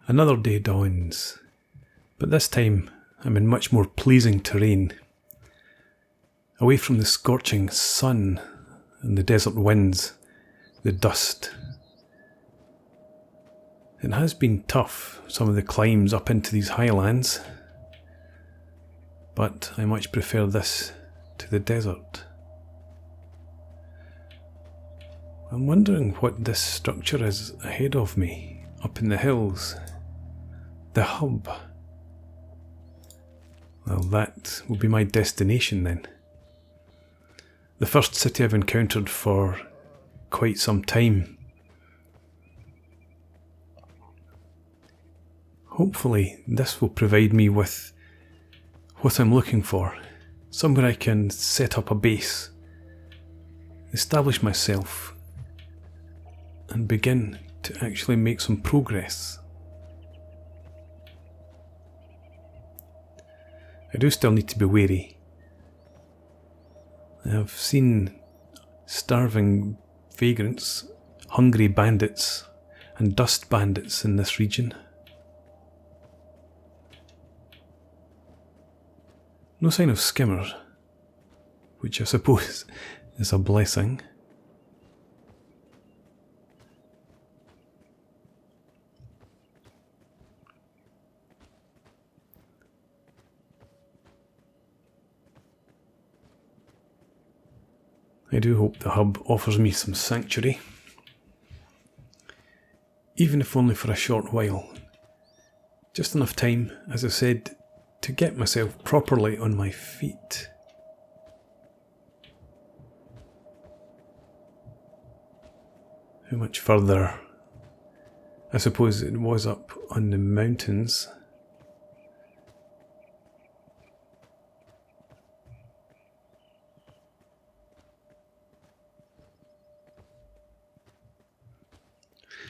Another day dawns, but this time I'm in much more pleasing terrain, away from the scorching sun and the desert winds, the dust. It has been tough, some of the climbs up into these highlands, but I much prefer this to the desert. I'm wondering what this structure is ahead of me, up in the hills. The hub. Well, that will be my destination then. The first city I've encountered for quite some time. Hopefully this will provide me with what I'm looking for. Somewhere I can set up a base, establish myself, and begin to actually make some progress. I do still need to be wary. I have seen starving vagrants, hungry bandits, and dust bandits in this region. No sign of skimmer, which I suppose is a blessing. I do hope the hub offers me some sanctuary, even if only for a short while. Just enough time, as I said, to get myself properly on my feet. How much further? I suppose it was up on the mountains.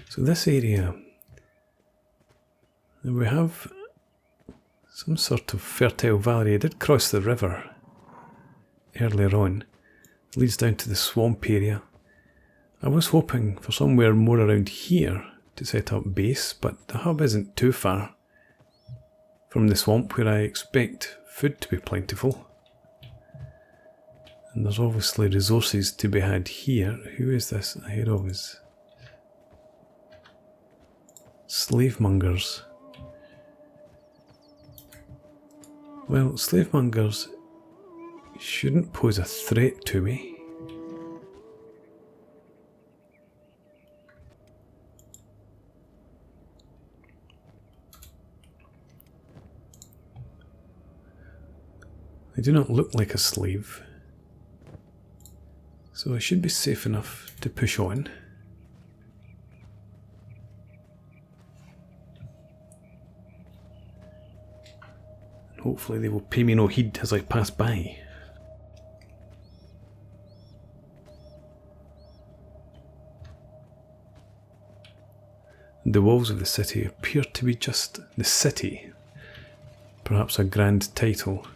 So this area, we have some sort of fertile valley. I did cross the river earlier on. It leads down to the swamp area. I was hoping for somewhere more around here to set up base, but the hub isn't too far from the swamp where I expect food to be plentiful. And there's obviously resources to be had here. Who is this ahead of us? Slave mongers. Well, slave mongers shouldn't pose a threat to me. I do not look like a slave, so I should be safe enough to push on. Hopefully they will pay me no heed as I pass by. The walls of the city appear to be just the city, perhaps a grand title.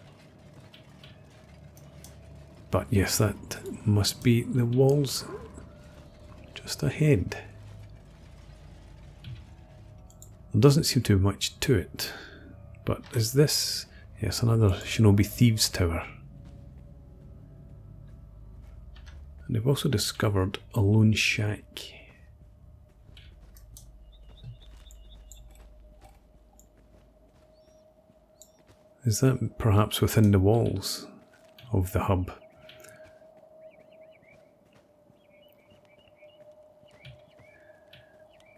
But yes, that must be the walls just ahead. There doesn't seem to be much to it, but is this... Yes, another Shinobi Thieves Tower. And I've also discovered a lone shack. Is that perhaps within the walls of the hub?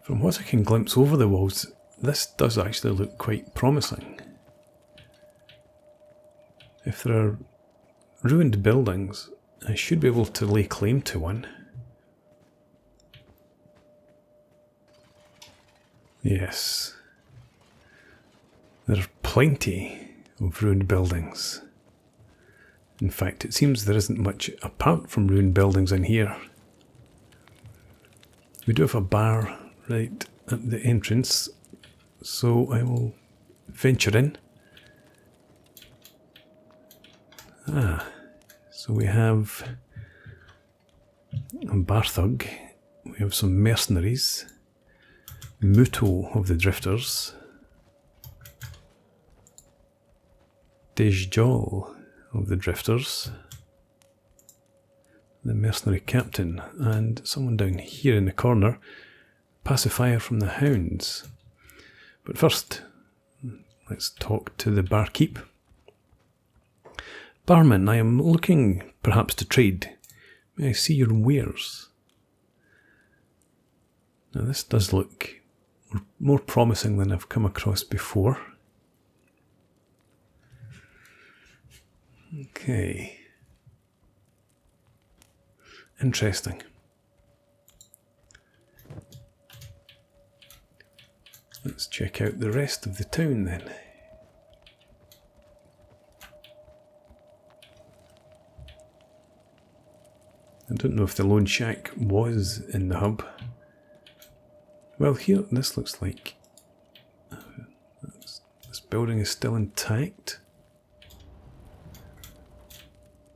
From what I can glimpse over the walls, this does actually look quite promising. If there are ruined buildings, I should be able to lay claim to one. Yes. There are plenty of ruined buildings. In fact, it seems there isn't much apart from ruined buildings in here. We do have a bar right at the entrance, so I will venture in. So we have a bar thug, we have some mercenaries, Muto of the Drifters, Dejjal of the Drifters, the Mercenary Captain, and someone down here in the corner, Pacifier from the Hounds. But first, let's talk to the barkeep. Barman, I am looking perhaps to trade. May I see your wares? Now this does look more promising than I've come across before. Okay. Interesting. Let's check out the rest of the town then. I don't know if the Lone Shack was in the hub. Well, here, this looks like this building is still intact.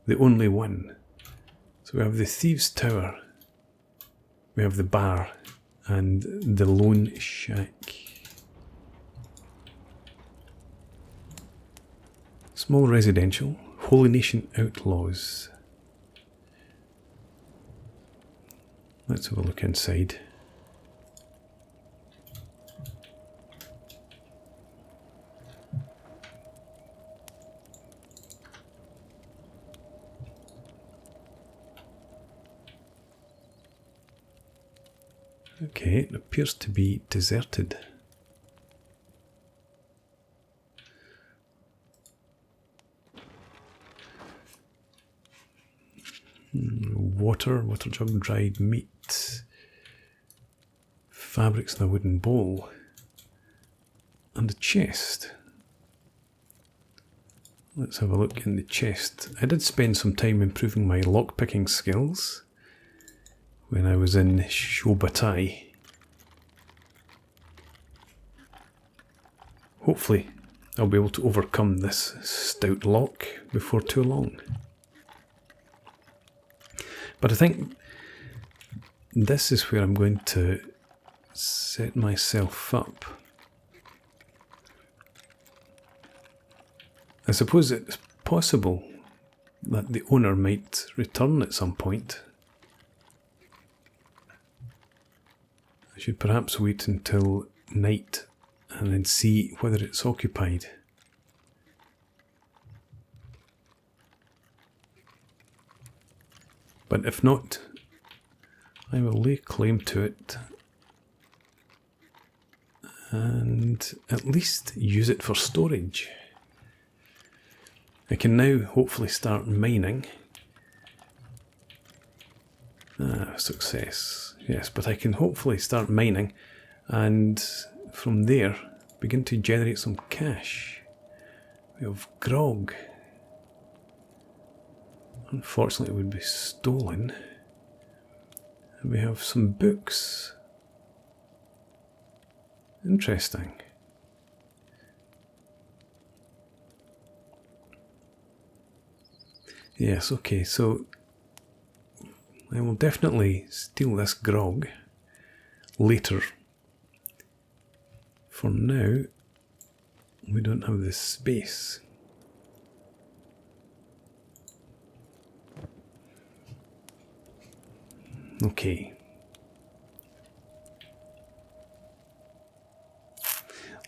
The only one. So we have the Thieves' Tower, we have the bar, and the Lone Shack. Small residential, Holy Nation Outlaws. Let's have a look inside. Okay, it appears to be deserted. Water jug, dried meat, fabrics in a wooden bowl, and a chest. Let's have a look in the chest. I did spend some time improving my lockpicking skills when I was in Shobatai. Hopefully I'll be able to overcome this stout lock before too long. But I think this is where I'm going to set myself up. I suppose it's possible that the owner might return at some point. I should perhaps wait until night and then see whether it's occupied. But if not, I will lay claim to it and at least use it for storage. I can now hopefully start mining. Success. Yes, but I can hopefully start mining and from there begin to generate some cash. We have grog. Unfortunately it would be stolen. And we have some books. Interesting. Yes, okay, so I will definitely steal this grog later. For now, we don't have the space. Okay.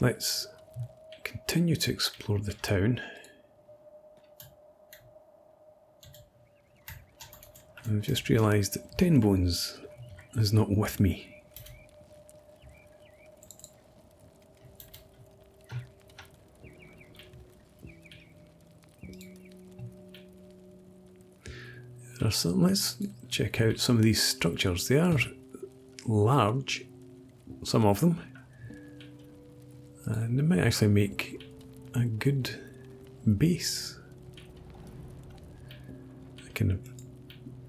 Let's continue to explore the town. I've just realised that Tenbones is not with me. Let's check out some of these structures. They are large, some of them, and they might actually make a good base. I can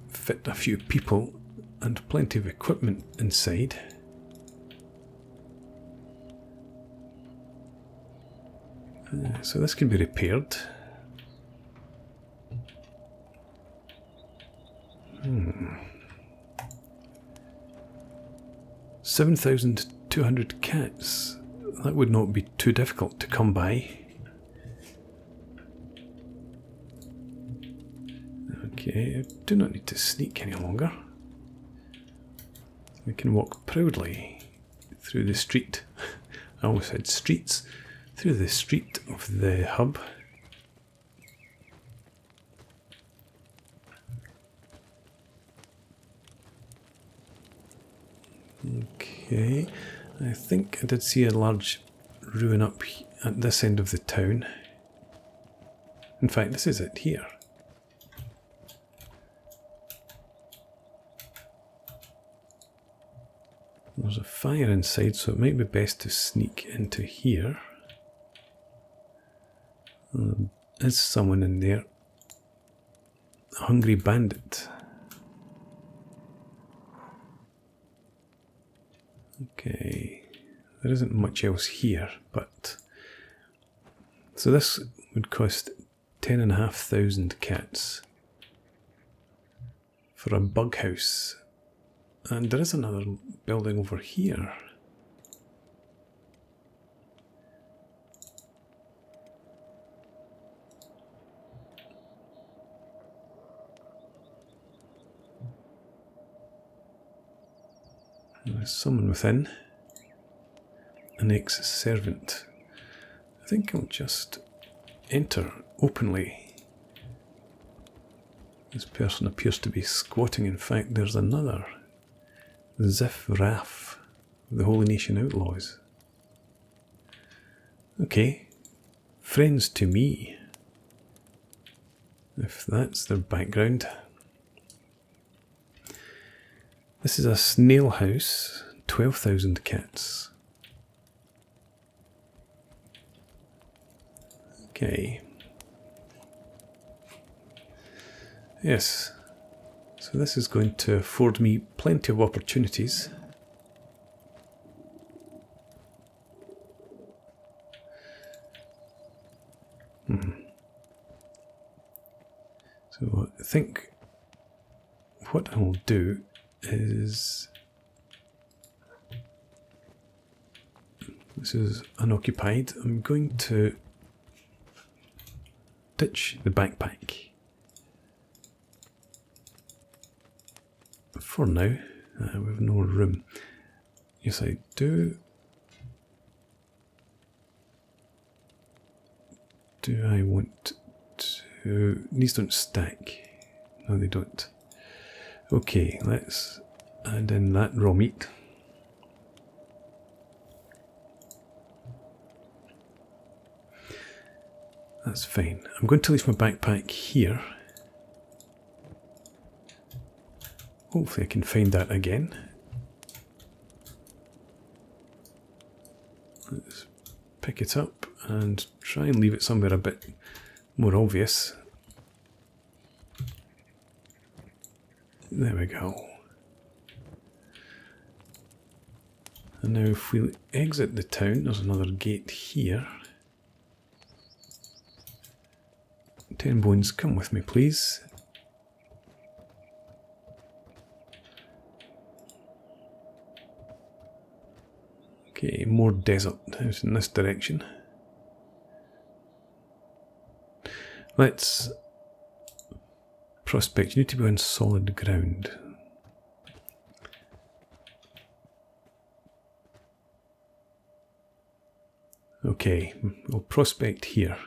fit a few people and plenty of equipment inside. So this can be repaired. 7,200 200 cats. That would not be too difficult to come by. Okay, I do not need to sneak any longer. We can walk proudly through the street. I almost said streets. Through the street of the hub. Okay, I think I did see a large ruin up at this end of the town. In fact, this is it here. There's a fire inside, so it might be best to sneak into here. There's someone in there. A hungry bandit. Okay, there isn't much else here, but... So this would cost 10,500 cats for a bug house. And there is another building over here. There's someone within. An ex-servant. I think I'll just enter openly. This person appears to be squatting. In fact, there's another. Zif Raf, the Holy Nation Outlaws. Okay, friends to me, if that's their background. This is a snail house, 12,000 cats. Okay. Yes. So this is going to afford me plenty of opportunities. So I think what I will do is... This is unoccupied. I'm going to ditch the backpack. For now, we have no room. Yes, I do. Do I want to... These don't stack. No, they don't. Okay, let's add in that raw meat. That's fine. I'm going to leave my backpack here. Hopefully I can find that again. Let's pick it up and try and leave it somewhere a bit more obvious. There we go. And now if we exit the town, there's another gate here. Tenbones, come with me please. Okay, more desert house in this direction. Let's prospect. You need to be on solid ground. Okay, we'll prospect here.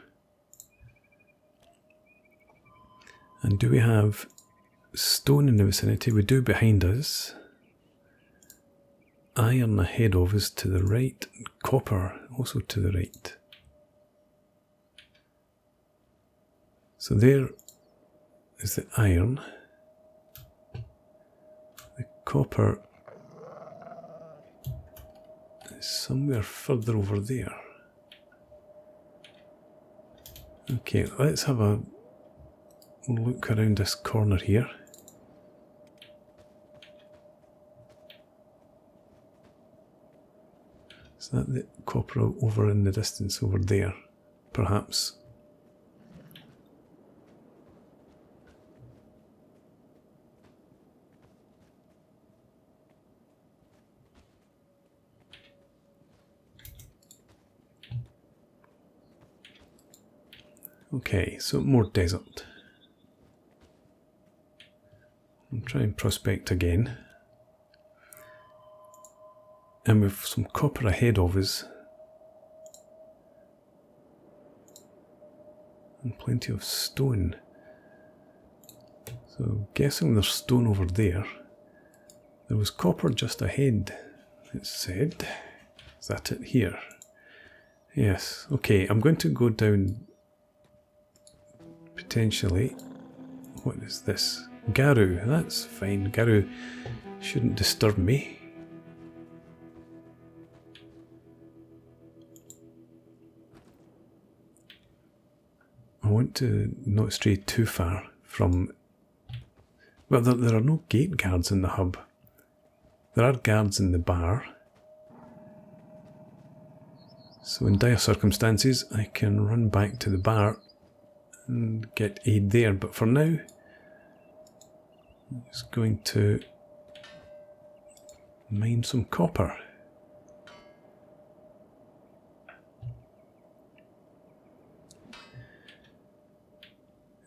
And do we have stone in the vicinity? We do behind us. Iron ahead of us to the right, copper also to the right. So there is the iron. The copper is somewhere further over there. Okay, let's have a look around this corner here. Is that the copper over in the distance over there? Perhaps. Okay, so more desert. I'll try and prospect again. And with some copper ahead of us. And plenty of stone. So guessing there's stone over there. There was copper just ahead, it said. Is that it here? Yes, okay, I'm going to go down potentially. What is this? Garu, that's fine. Garu shouldn't disturb me. I want to not stray too far from... Well, there are no gate guards in the hub. There are guards in the bar. So in dire circumstances, I can run back to the bar and get aid there. But for now, I'm just going to mine some copper.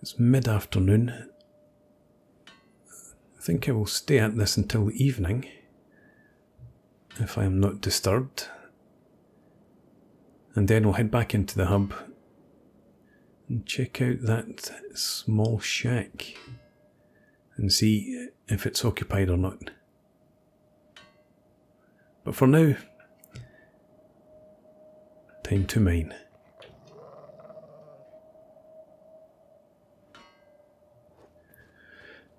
It's mid-afternoon. I think I will stay at this until the evening, if I am not disturbed. And then we'll head back into the hub and check out that small shack and see if it's occupied or not. But for now, time to mine.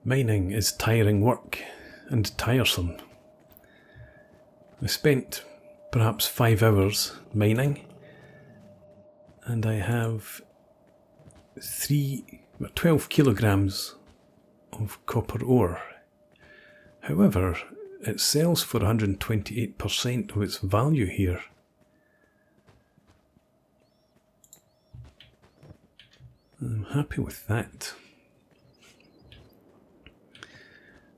Mining is tiring work and tiresome. I spent perhaps 5 hours mining, and I have 12 kilograms of copper ore. However, it sells for 128% of its value here. I'm happy with that.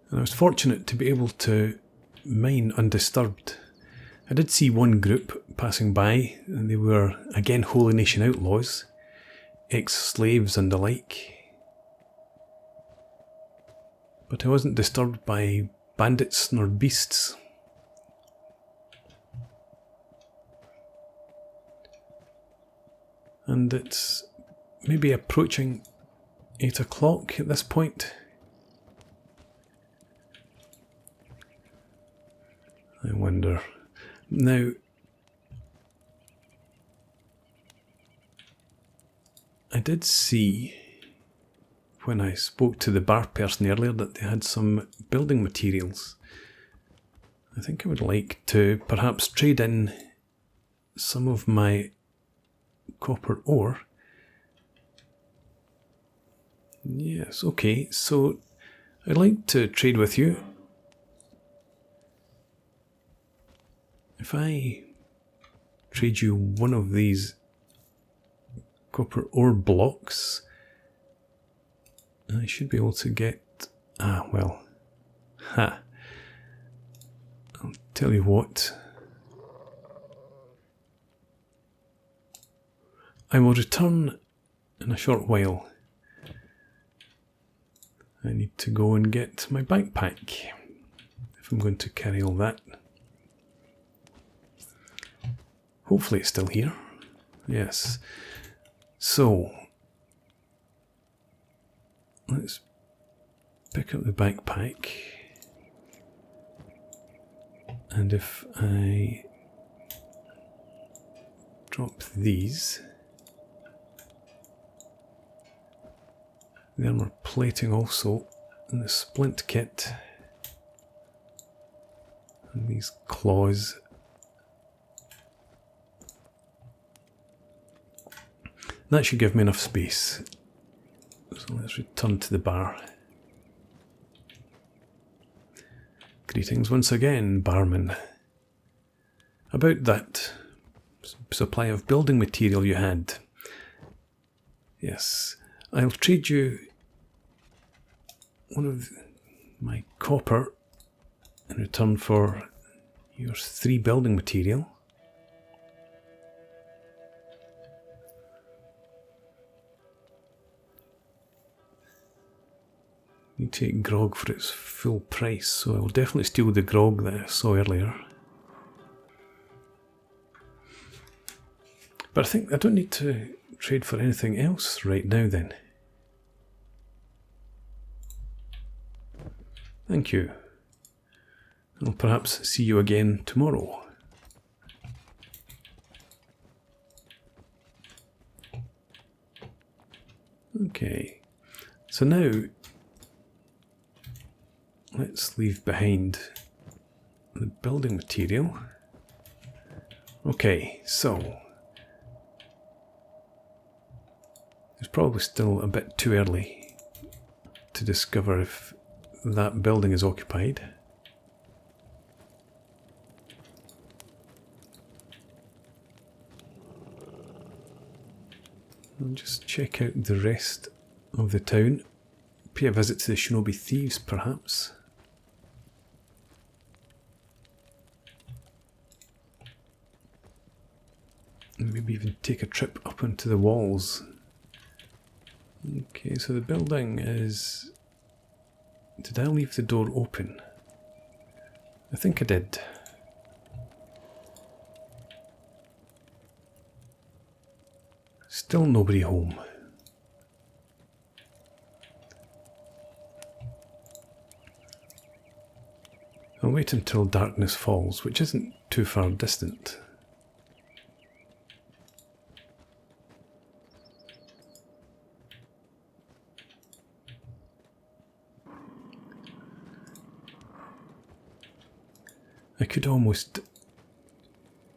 And I was fortunate to be able to mine undisturbed. I did see one group passing by, and they were again Holy Nation outlaws, ex-slaves and the like. But I wasn't disturbed by bandits nor beasts. And it's maybe approaching 8 o'clock at this point. I wonder. Now, I did see when I spoke to the bar person earlier that they had some building materials. I think I would like to perhaps trade in some of my copper ore. Yes, okay, so I'd like to trade with you. If I trade you one of these copper ore blocks, I should be able to get... I'll tell you what. I will return in a short while. I need to go and get my backpack, if I'm going to carry all that. Hopefully it's still here. Yes. So, let's pick up the backpack. And if I drop these, the armour plating also, and the splint kit, and these claws. That should give me enough space. So let's return to the bar. Greetings once again, barman. About that supply of building material you had. Yes, I'll trade you one of my copper in return for your 3 building material. You take grog for its full price, so I will definitely steal the grog that I saw earlier. But I think I don't need to trade for anything else right now then. Thank you. I'll perhaps see you again tomorrow. Okay, so now let's leave behind the building material. Okay, so it's probably still a bit too early to discover if that building is occupied. I'll just check out the rest of the town. Pay a visit to the Shinobi Thieves, perhaps. And maybe even take a trip up onto the walls. Okay, so the building is... Did I leave the door open? I think I did. Still nobody home. I'll wait until darkness falls, which isn't too far distant. I could almost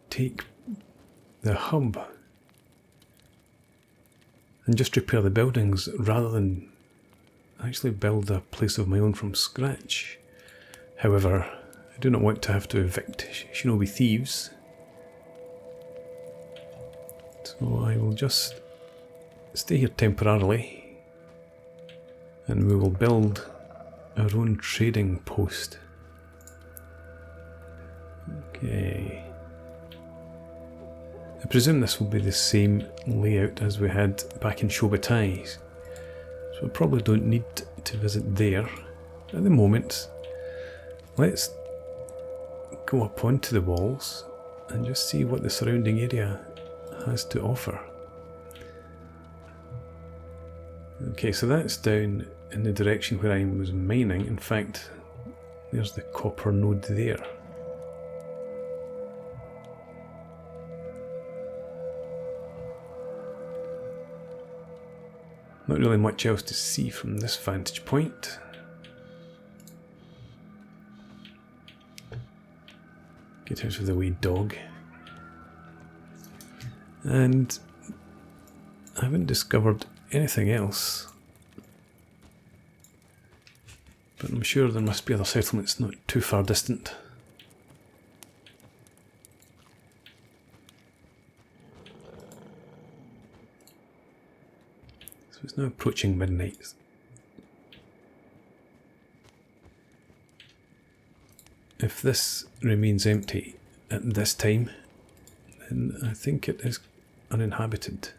take the hub and just repair the buildings rather than actually build a place of my own from scratch. However, I do not want to have to evict Shinobi Thieves, so I will just stay here temporarily and we will build our own trading post. Okay. I presume this will be the same layout as we had back in Shobutai, so I probably don't need to visit there at the moment. Let's go up onto the walls and just see what the surrounding area has to offer. Okay, so that's down in the direction where I was mining. In fact, there's the copper node there. Not really much else to see from this vantage point. Get out of the way, dog. And I haven't discovered anything else. But I'm sure there must be other settlements not too far distant. So it's now approaching midnight. If this remains empty at this time, then I think it is uninhabited.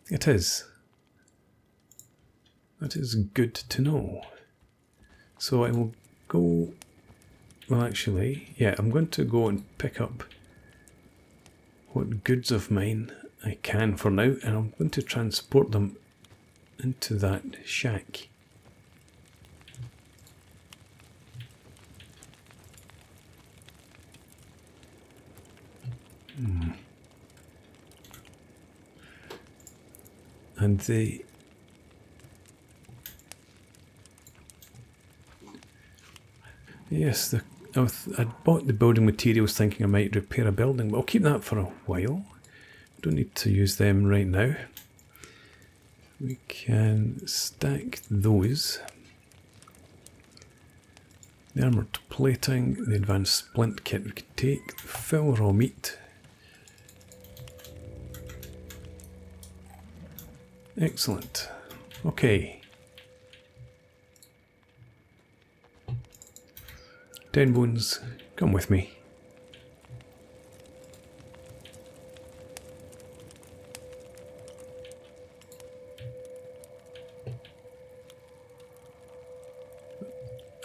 It is. That is good to know. So I will go... Well, actually, yeah, I'm going to go and pick up what goods of mine I can for now, and I'm going to transport them into that shack. And the... Yes, I'd bought the building materials thinking I might repair a building, but I'll keep that for a while. Don't need to use them right now. We can stack those. The armoured plating, the advanced splint kit we could take, the full raw meat. Excellent. Okay. Tenbones, come with me.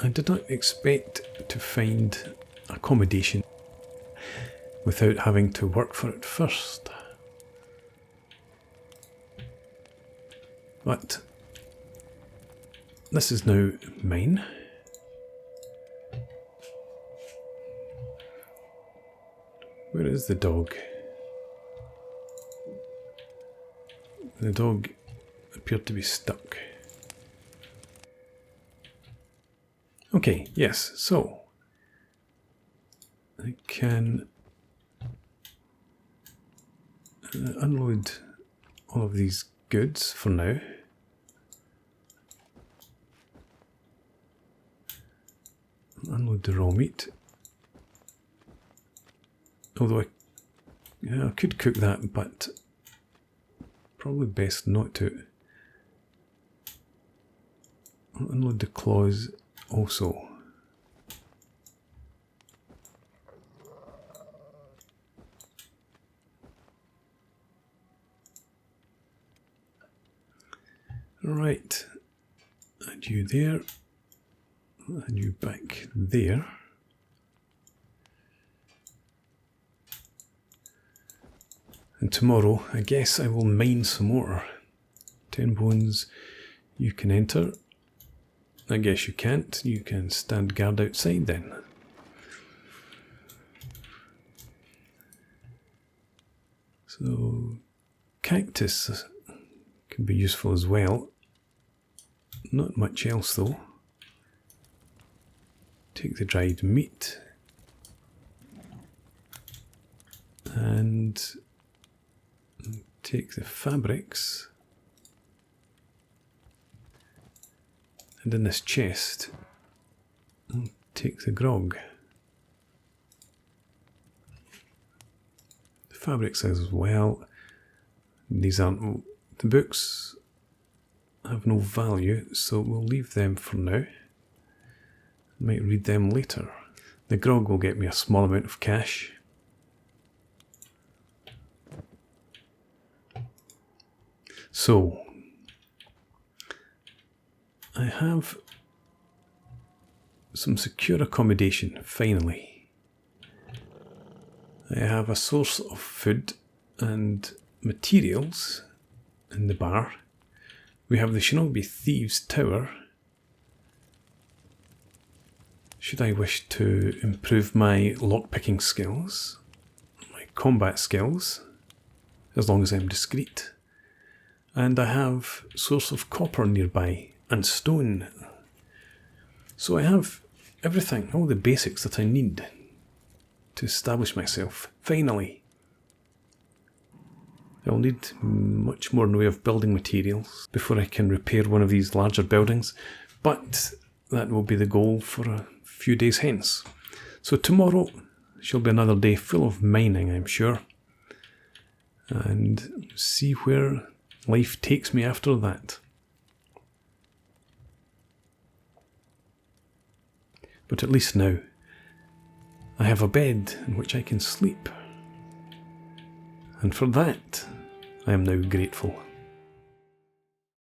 I did not expect to find accommodation without having to work for it first. But this is now mine. Where is the dog? The dog appeared to be stuck. Okay, yes, so I can unload all of these goods for now. Unload the raw meat. Although I could cook that, but probably best not to. I'll unload the claws also. Right, add you there, add you back there. And tomorrow, I guess I will mine some more. Tenbones, you can enter. I guess you can't. You can stand guard outside then. So, cactus can be useful as well. Not much else though. Take the dried meat. And take the fabrics. And in this chest, I'll take the grog. The fabrics as well. These aren't, the books have no value, so we'll leave them for now. Might read them later. The grog will get me a small amount of cash. So, I have some secure accommodation, finally. I have a source of food and materials in the bar. We have the Shinobi Thieves Tower. Should I wish to improve my lockpicking skills, my combat skills, as long as I'm discreet. And I have source of copper nearby and stone. So I have everything, all the basics that I need to establish myself, finally. I'll need much more in the way of building materials before I can repair one of these larger buildings, but that will be the goal for a few days hence. So tomorrow shall be another day full of mining, I'm sure, and see where life takes me after that. But at least now, I have a bed in which I can sleep. And for that, I am now grateful.